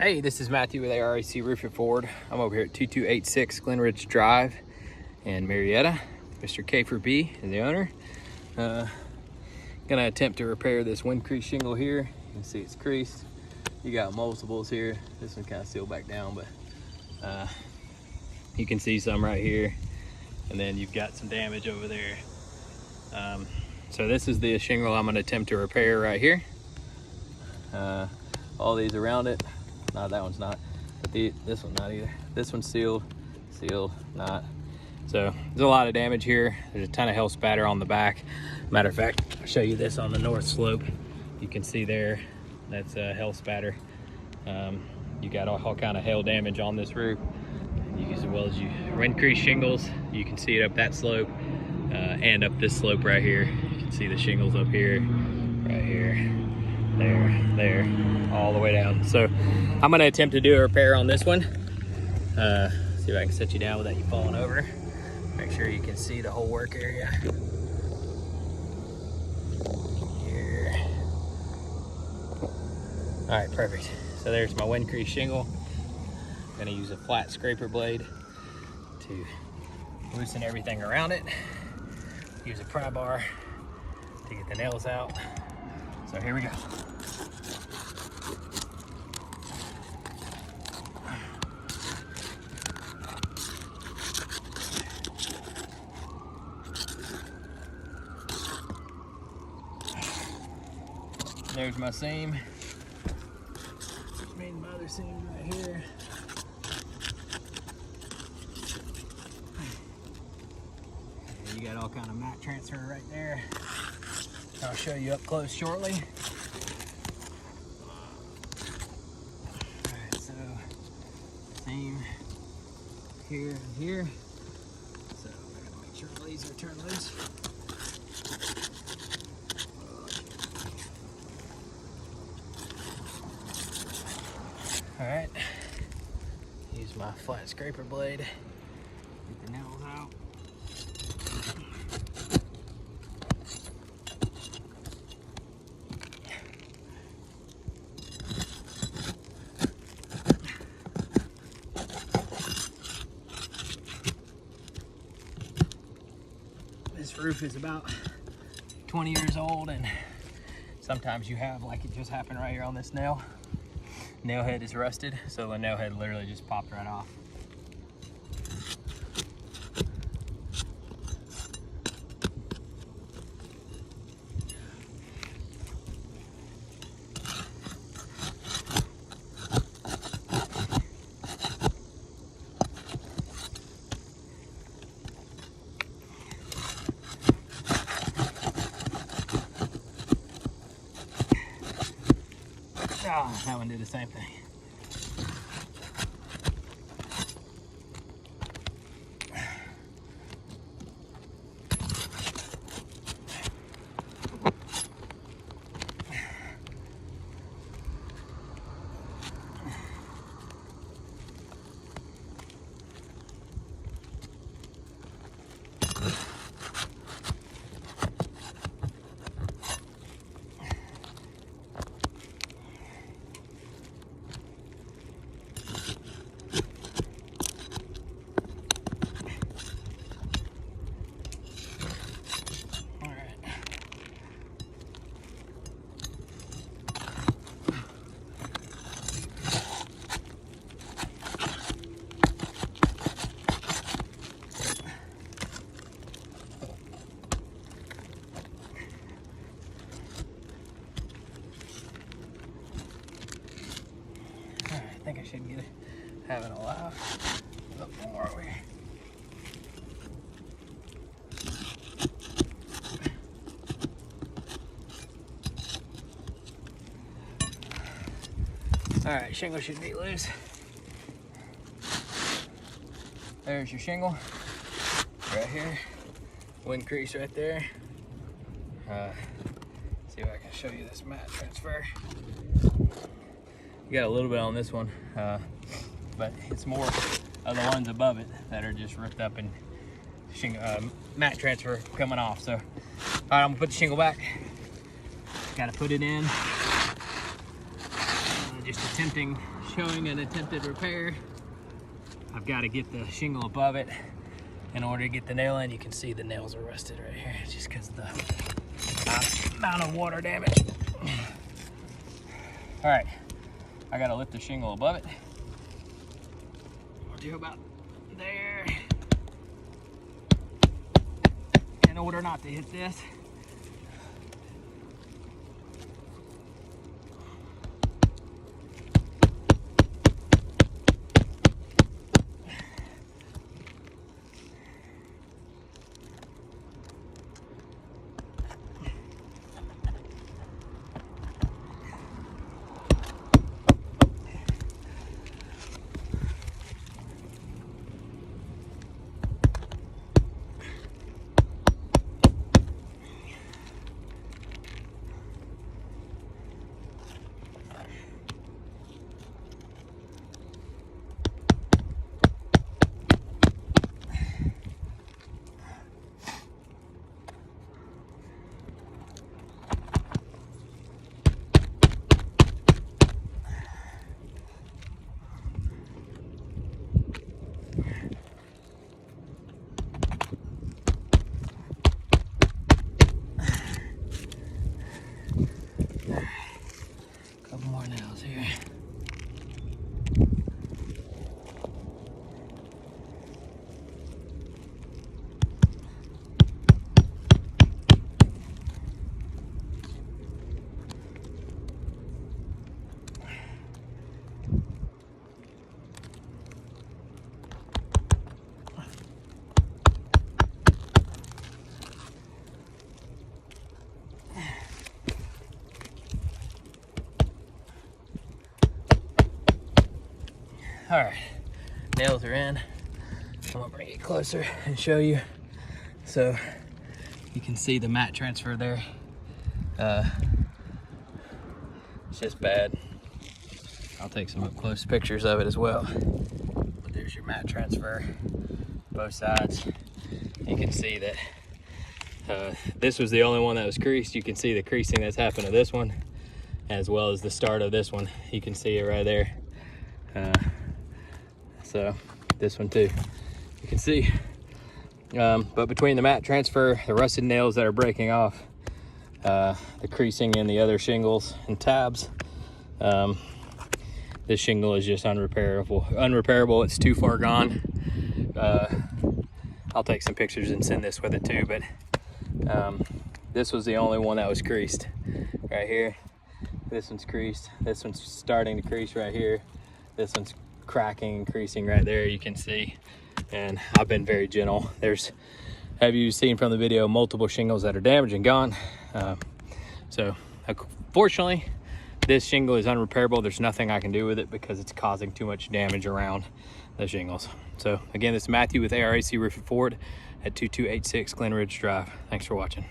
Hey, this is Matthew with ARAC Roof and Forward. I'm over here at 2286 Glenridge Drive in Marietta. Mr. Kafer B is the owner. Gonna attempt to repair this wind crease shingle here. You can see it's creased. You got multiples here. This one's kind of sealed back down, but you can see some right here. And then you've got some damage over there. So this is the shingle I'm gonna attempt to repair right here. All these around it. No, that one's not, but this one's not either. This one's sealed, not. So there's a lot of damage here. There's a ton of hail spatter on the back. Matter of fact, I'll show you this on the north slope. You can see there, that's hail spatter. You got all kind of hail damage on this roof. As well as wind crease shingles, you can see it up that slope and up this slope right here. You can see the shingles up here, right here. There, all the way down. So I'm gonna attempt to do a repair on this one. See if I can set you down without you falling over. Make sure you can see the whole work area. Here. All right, perfect. So there's my wind crease shingle. I'm gonna use a flat scraper blade to loosen everything around it. Use a pry bar to get the nails out. So here we go. There's my seam. Main mother seam right here. And you got all kind of mat transfer right there. I'll show you up close shortly. Alright, so seam here and here. So I gotta make sure all these are turned loose. Alright, use my flat scraper blade, get the nails out. This roof is about 20 years old, and sometimes you have, like it just happened right here on this nail. Nail head is rusted, so the nail head literally just popped right off. Oh, that one did the same thing. I think I should get it, have it all out. A little more over here. All right, shingle should be loose. There's your shingle right here. Wind crease right there. See if I can show you this mat transfer. You got a little bit on this one, but it's more of the ones above it that are just ripped up and mat transfer coming off. So, all right, I'm gonna put the shingle back. Got to put it in. just showing an attempted repair. I've got to get the shingle above it in order to get the nail in. You can see the nails are rusted right here just because of the amount of water damage. All right, I got to lift the shingle above it. We'll do about there in order not to hit this. All right, nails are in. I'm gonna bring it closer and show you. So you can see the mat transfer there. It's just bad. I'll take some up close pictures of it as well. But there's your mat transfer, both sides. You can see that this was the only one that was creased. You can see the creasing that's happened to this one, as well as the start of this one. You can see it right there. So this one too, you can see. But between the mat transfer, the rusted nails that are breaking off, the creasing in the other shingles and tabs, this shingle is just unrepairable. It's too far gone. I'll take some pictures and send this with it too, but this was the only one that was creased right here. This one's creased. This one's starting to crease right here. This one's cracking and creasing right there, you can see. And I've been very gentle. There's, have you seen from the video, multiple shingles that are damaged and gone. So unfortunately, this shingle is unrepairable. There's nothing I can do with it because it's causing too much damage around the shingles. So again, this is Matthew with ARAC Roof and Ford at 2286 Glen Ridge Drive. Thanks for watching.